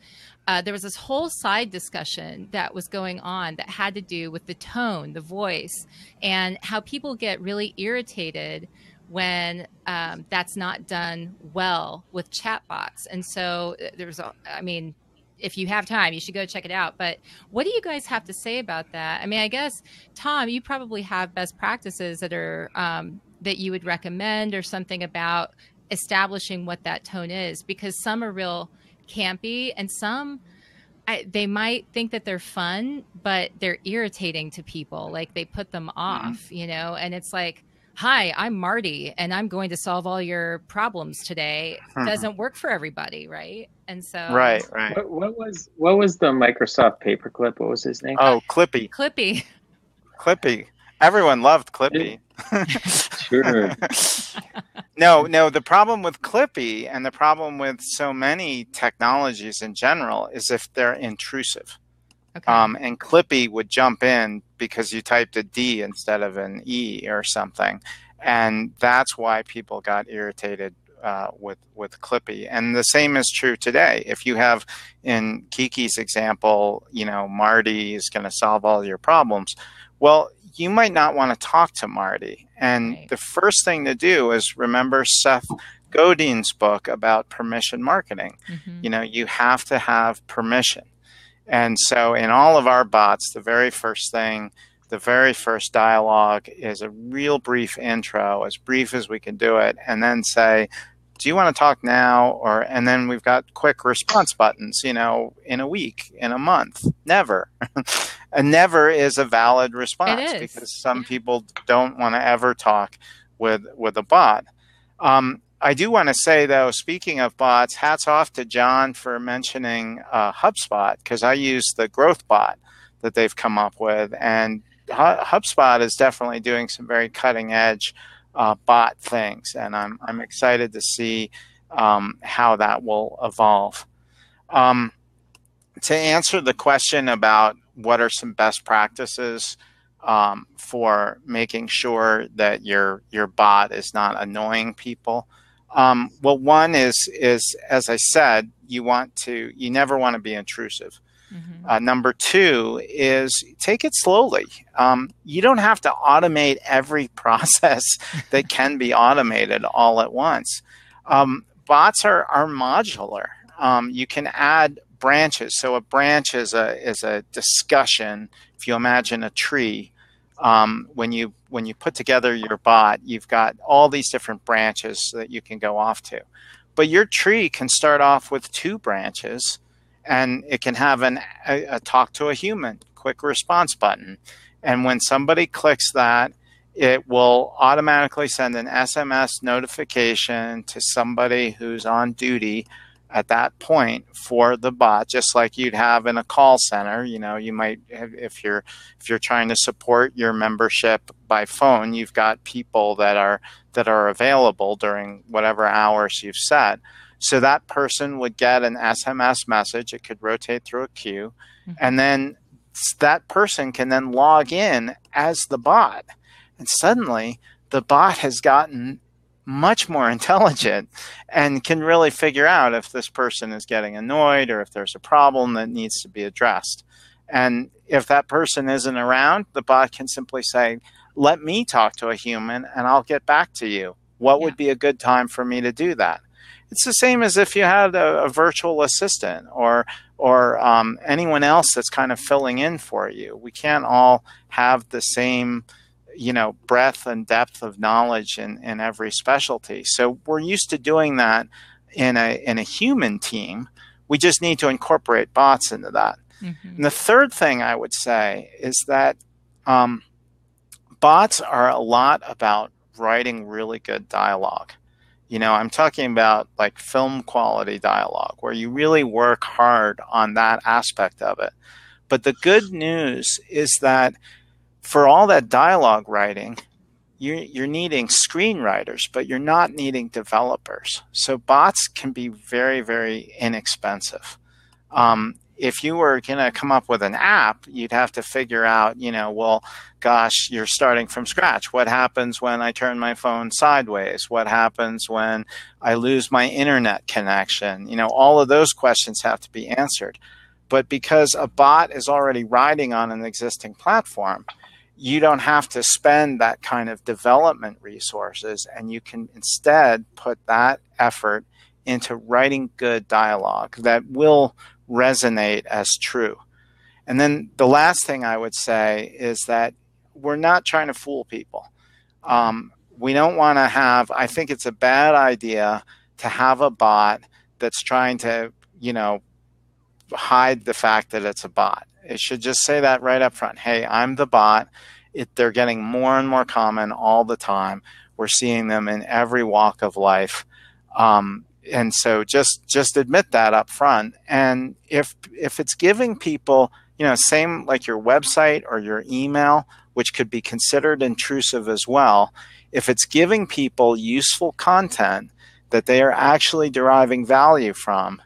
there was this whole side discussion that was going on that had to do with the tone, the voice, and how people get really irritated when that's not done well with chatbots. And so if you have time, you should go check it out. But what do you guys have to say about that? I mean, I guess, Tom, you probably have best practices that are that you would recommend, or something about establishing what that tone is, because some are real campy, and some they might think that they're fun, but they're irritating to people. Like, they put them off, and it's like, hi, I'm Marty, and I'm going to solve all your problems today. Doesn't work for everybody, right? And so, right. What was the Microsoft paperclip? What was his name? Oh, Clippy. Clippy. Everyone loved Clippy. Sure. No. The problem with Clippy, and the problem with so many technologies in general, is if they're intrusive. Okay. And Clippy would jump in because you typed a D instead of an E or something, and that's why people got irritated with Clippy. And the same is true today. If you have, in Kiki's example, Marty is going to solve all your problems. Well, you might not want to talk to Marty. And right. The first thing to do is remember Seth Godin's book about permission marketing. Mm-hmm. You have to have permission. And so in all of our bots, the very first dialogue is a real brief intro, as brief as we can do it, and then say, do you want to talk now? And then we've got quick response buttons, in a week, in a month. Never. A never is a valid response, because some people don't want to ever talk with a bot. I do want to say, though, speaking of bots, hats off to John for mentioning HubSpot, because I use the growth bot that they've come up with. And HubSpot is definitely doing some very cutting edge bot things, and I'm excited to see how that will evolve. To answer the question about what are some best practices for making sure that your bot is not annoying people, well, one is as I said, you never want to be intrusive. Mm-hmm. Number two is take it slowly. You don't have to automate every process that can be automated all at once. Bots are modular. You can add branches. So a branch is a discussion. If you imagine a tree, when you put together your bot, you've got all these different branches that you can go off to. But your tree can start off with 2 branches, and it can have a talk to a human, quick response button. And when somebody clicks that, it will automatically send an SMS notification to somebody who's on duty at that point for the bot, just like you'd have in a call center. You might have, if you're trying to support your membership by phone, you've got people that are available during whatever hours you've set. So that person would get an SMS message. It could rotate through a queue. Mm-hmm. And then that person can then log in as the bot. And suddenly the bot has gotten much more intelligent and can really figure out if this person is getting annoyed or if there's a problem that needs to be addressed. And if that person isn't around, the bot can simply say, let me talk to a human and I'll get back to you. What would be a good time for me to do that? It's the same as if you had a virtual assistant or anyone else that's kind of filling in for you. We can't all have the same, breadth and depth of knowledge in every specialty. So we're used to doing that in a human team. We just need to incorporate bots into that. Mm-hmm. And the third thing I would say is that bots are a lot about writing really good dialogue. I'm talking about like film quality dialogue, where you really work hard on that aspect of it. But the good news is that for all that dialogue writing, you're needing screenwriters, but you're not needing developers. So bots can be very, very inexpensive. If you were going to come up with an app, you'd have to figure out, well, gosh, you're starting from scratch. What happens when I turn my phone sideways? What happens when I lose my internet connection? All of those questions have to be answered. But because a bot is already riding on an existing platform, you don't have to spend that kind of development resources, and you can instead put that effort into writing good dialogue that will resonate as true. And then the last thing I would say is that we're not trying to fool people. We don't want to have, I think it's a bad idea to have a bot that's trying to, hide the fact that it's a bot. It should just say that right up front. Hey, I'm the bot. They're getting more and more common all the time. We're seeing them in every walk of life. And so just admit that up front. And if it's giving people, same like your website or your email, which could be considered intrusive as well, if it's giving people useful content that they are actually deriving value from,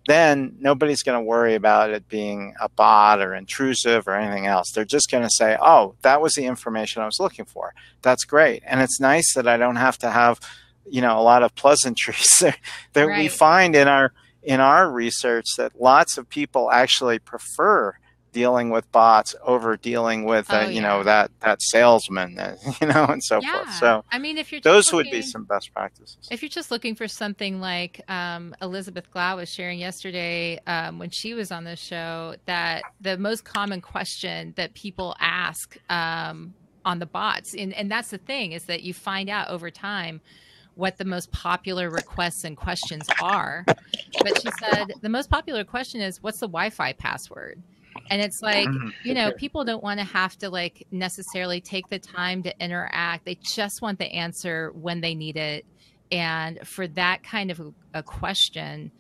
then nobody's going to worry about it being a bot or intrusive or anything else. They're just going to say, oh, that was the information I was looking for. That's great. And it's nice that I don't have to have, a lot of pleasantries that right. We find in our research that lots of people actually prefer dealing with bots over dealing with that salesman, and so forth. So I mean, if you're those would be some best practices. If you're just looking for something like Elizabeth Glau was sharing yesterday when she was on the show, that the most common question that people ask on the bots, and that's the thing, is that you find out over time what the most popular requests and questions are. But she said the most popular question is, what's the Wi-Fi password? And it's like, people don't want to have to necessarily take the time to interact. They just want the answer when they need it. And for that kind of a question,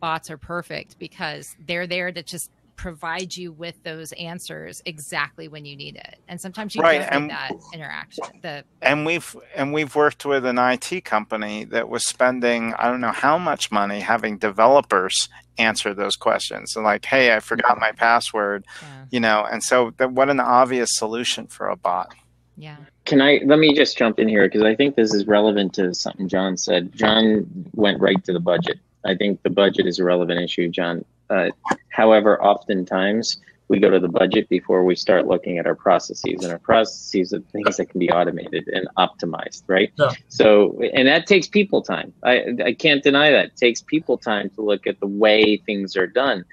bots are perfect because they're there to just provide you with those answers exactly when you need it. And sometimes you don't get that interaction. And we've worked with an IT company that was spending, I don't know how much money, having developers answer those questions. And like, hey, I forgot my password, and so what an obvious solution for a bot. Yeah. Let me just jump in here because I think this is relevant to something John said. John went right to the budget. I think the budget is a relevant issue, John. However, oftentimes we go to the budget before we start looking at our processes, and our processes are things that can be automated and optimized, right? Yeah. So, and that takes people time. I can't deny that. It takes people time to look at the way things are done.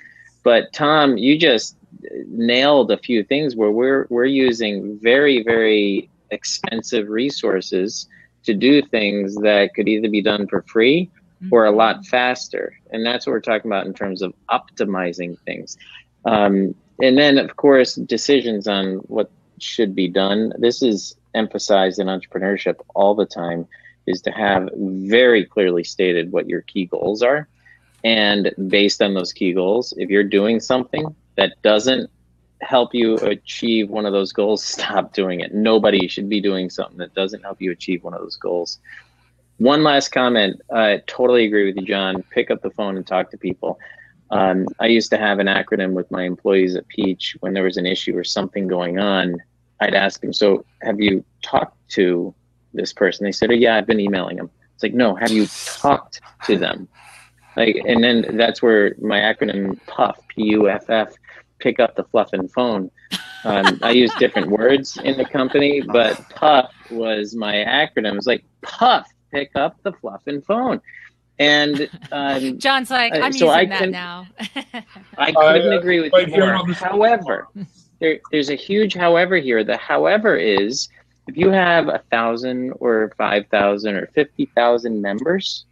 But Tom, you just nailed a few things where we're using very, very expensive resources to do things that could either be done for free or a lot faster. And that's what we're talking about in terms of optimizing things. And then, of course, decisions on what should be done. This is emphasized in entrepreneurship all the time, is to have very clearly stated what your key goals are. And based on those key goals, if you're doing something that doesn't help you achieve one of those goals, stop doing it. Nobody should be doing something that doesn't help you achieve one of those goals. One last comment. I totally agree with you, John. Pick up the phone and talk to people. I used to have an acronym with my employees at Peach. When there was an issue or something going on, I'd ask them, so have you talked to this person? They said, oh, yeah, I've been emailing them. It's like, no, have you talked to them? And then that's where my acronym PUFF, P-U-F-F, pick up the fluffin' phone. I use different words in the company, but PUFF was my acronym. It was like, PUFF, pick up the fluffin' phone. And John's like, I'm using that now. I couldn't agree with you more. However, there's a huge however here. The however is, if you have 1,000 or 5,000 or 50,000 members,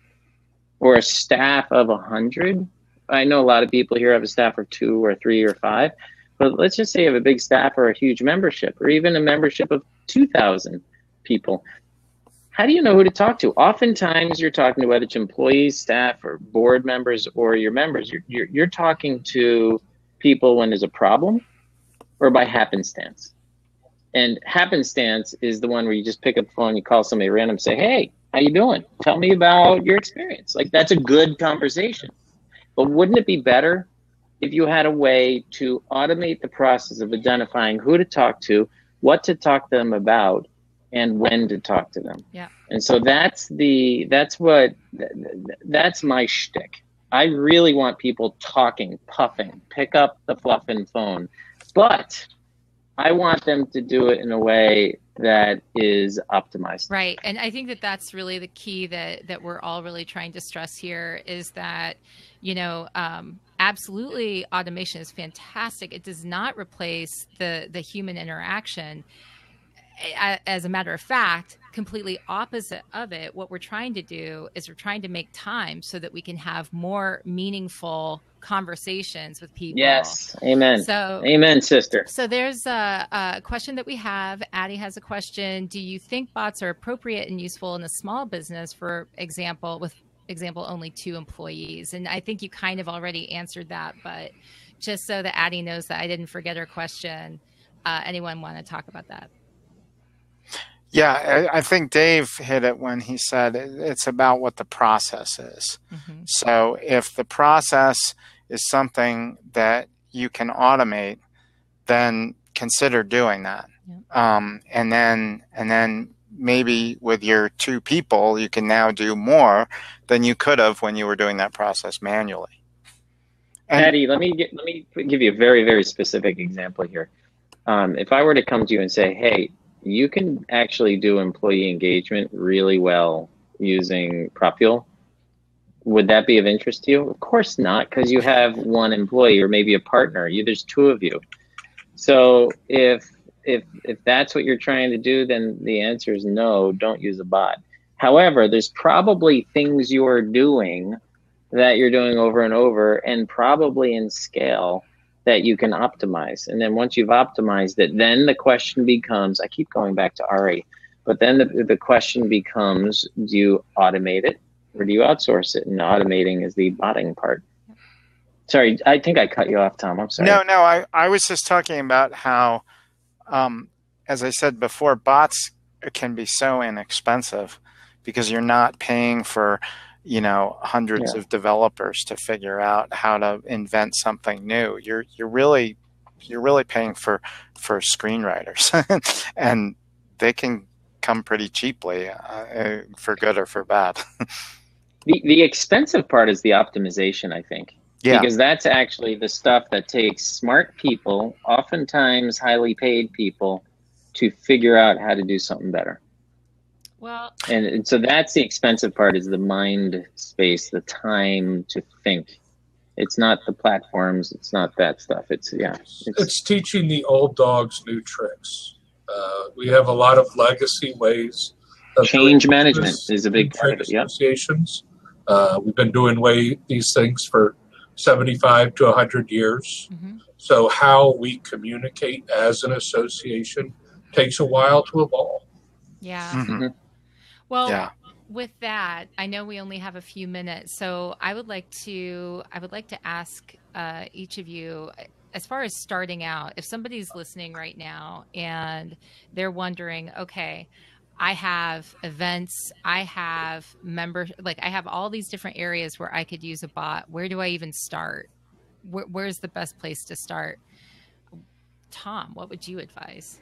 or a staff of 100, I know a lot of people here have a staff of 2 or 3 or 5, but let's just say you have a big staff or a huge membership, or even a membership of 2,000 people. How do you know who to talk to? Oftentimes you're talking to whether it's employees, staff, or board members, or your members. You're talking to people when there's a problem or by happenstance. And happenstance is the one where you just pick up the phone, you call somebody random, say, hey, how you doing? Tell me about your experience. Like, that's a good conversation. But wouldn't it be better if you had a way to automate the process of identifying who to talk to, what to talk to them about, and when to talk to them? Yeah. And so that's my shtick. I really want people talking, puffing, pick up the fluffin' phone. But I want them to do it in a way that is optimized. Right. And I think that that's really the key that we're all really trying to stress here is that, absolutely automation is fantastic. It does not replace the human interaction. As a matter of fact, completely opposite of it, what we're trying to do is we're trying to make time so that we can have more meaningful conversations with people. Yes. Amen. So, amen, sister. So there's a question that we have. Addie has a question. Do you think bots are appropriate and useful in a small business, for example, with only 2 employees? And I think you kind of already answered that, but just so that Addie knows that I didn't forget her question, anyone want to talk about that? Yeah, I think Dave hit it when he said it's about what the process is. Mm-hmm. So if the process is something that you can automate, then consider doing that. Yep. And then maybe with your 2 people, you can now do more than you could have when you were doing that process manually. And Patty, let me give you a very, very specific example here. If I were to come to you and say, hey, you can actually do employee engagement really well using PropFuel, would that be of interest to you? Of course not, because you have 1 employee or maybe a partner. There's 2 of you. So if that's what you're trying to do, then the answer is no, don't use a bot. However, there's probably things you're doing that you're doing over and over, and probably in scale, that you can optimize. And then once you've optimized it, then the question becomes, I keep going back to Ari, but then the question becomes, do you automate it or do you outsource it? And automating is the botting part. Sorry, I think I cut you off, Tom. I'm sorry. No, I was just talking about how, as I said before, bots can be so inexpensive because you're not paying for hundreds of developers to figure out how to invent something new. You're really paying for screenwriters, and they can come pretty cheaply, for good or for bad. The expensive part is the optimization, I think. Yeah. Because that's actually the stuff that takes smart people, oftentimes highly paid people, to figure out how to do something better. Well, and so that's the expensive part, is the mind space, the time to think. It's not the platforms. It's not that stuff. It's teaching the old dogs new tricks. We have a lot of legacy ways. Change management is a big part of it. Associations. We've been doing these things for 75 to 100 years. Mm-hmm. So how we communicate as an association takes a while to evolve. Yeah. Mm-hmm. Well, with that, I know we only have a few minutes, so I would like to ask each of you, as far as starting out, if somebody's listening right now and they're wondering, okay, I have events, I have members, I have all these different areas where I could use a bot. Where do I even start? Where's the best place to start? Tom, what would you advise?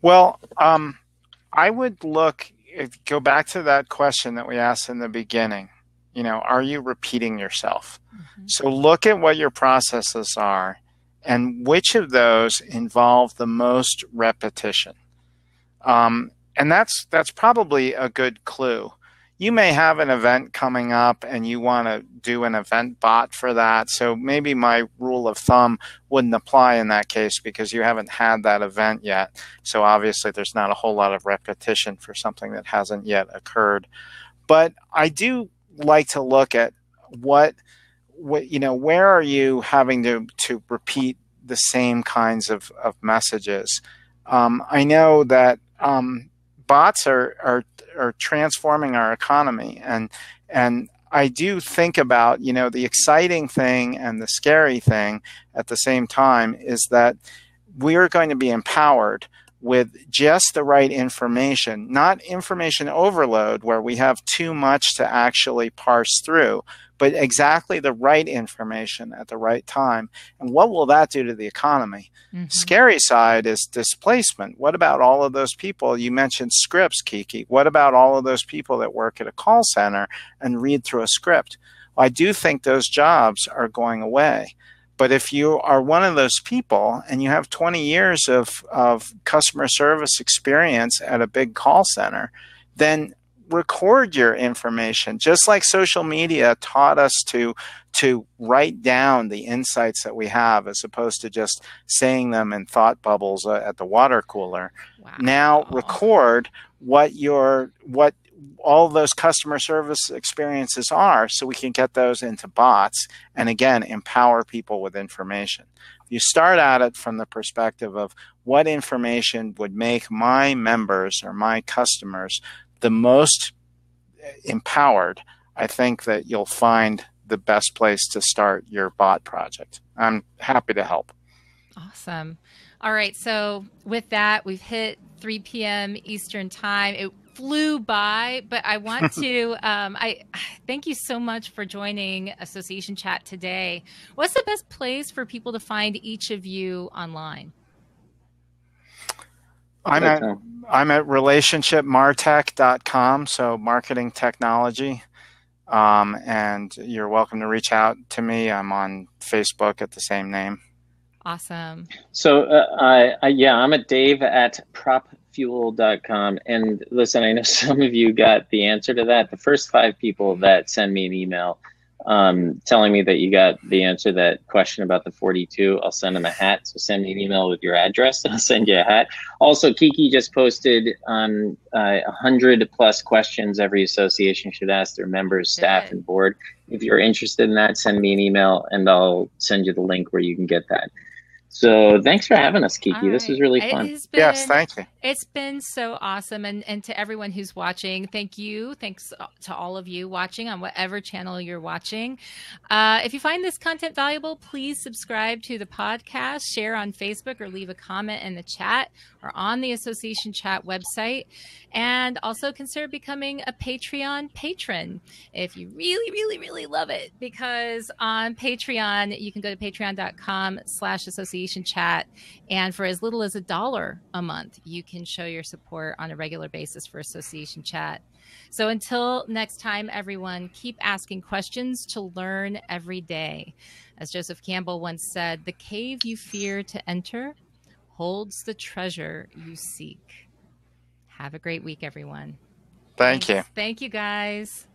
Well, I would go back to that question that we asked in the beginning. Are you repeating yourself? Mm-hmm. So look at what your processes are and which of those involve the most repetition. And that's probably a good clue. You may have an event coming up and you want to do an event bot for that. So maybe my rule of thumb wouldn't apply in that case because you haven't had that event yet. So obviously there's not a whole lot of repetition for something that hasn't yet occurred. But I do like to look at where are you having to repeat the same kinds of messages. I know that bots are transforming our economy, and I do think about the exciting thing and the scary thing at the same time is that we are going to be empowered with just the right information, not information overload where we have too much to actually parse through, but exactly the right information at the right time. And what will that do to the economy? Mm-hmm. Scary side is displacement. What about all of those people? You mentioned scripts, Kiki. What about all of those people that work at a call center and read through a script? Well, I do think those jobs are going away. But if you are one of those people and you have 20 years of customer service experience at a big call center, then record your information. Just like social media taught us to write down the insights that we have as opposed to just saying them in thought bubbles at the water cooler. Wow. Now record what all those customer service experiences are, so we can get those into bots and, again, empower people with information. You start at it from the perspective of what information would make my members or my customers the most empowered. I think that you'll find the best place to start your bot project. I'm happy to help. Awesome. All right. So with that, we've hit 3 p.m. Eastern time. It flew by, but I want to I thank you so much for joining Association Chat today. What's the best place for people to find each of you online? I'm at relationshipmartech.com, so marketing technology. And you're welcome to reach out to me. I'm on Facebook at the same name. Awesome. So I'm at Dave at PropFuel.com. And listen, I know some of you got the answer to that. The first 5 people that send me an email telling me that you got the answer to that question about the 42, I'll send them a hat. So send me an email with your address and I'll send you a hat. Also, Kiki just posted 100 plus questions every association should ask their members, staff, and board. If you're interested in that, send me an email and I'll send you the link where you can get that. So thanks for having us, Kiki. This was really fun. Yes, thank you. It's been so awesome. And to everyone who's watching, thank you. Thanks to all of you watching on whatever channel you're watching. If you find this content valuable, please subscribe to the podcast, share on Facebook, or leave a comment in the chat or on the Association Chat website. And also consider becoming a Patreon patron if you really, really, really love it. Because on Patreon, you can go to patreon.com/association chat, and for as little as $1 a month, you can show your support on a regular basis for Association Chat. So until next time, everyone, keep asking questions to learn every day. As Joseph Campbell once said, the cave you fear to enter holds the treasure you seek. Have a great week, everyone. Thank you. Thank you, guys.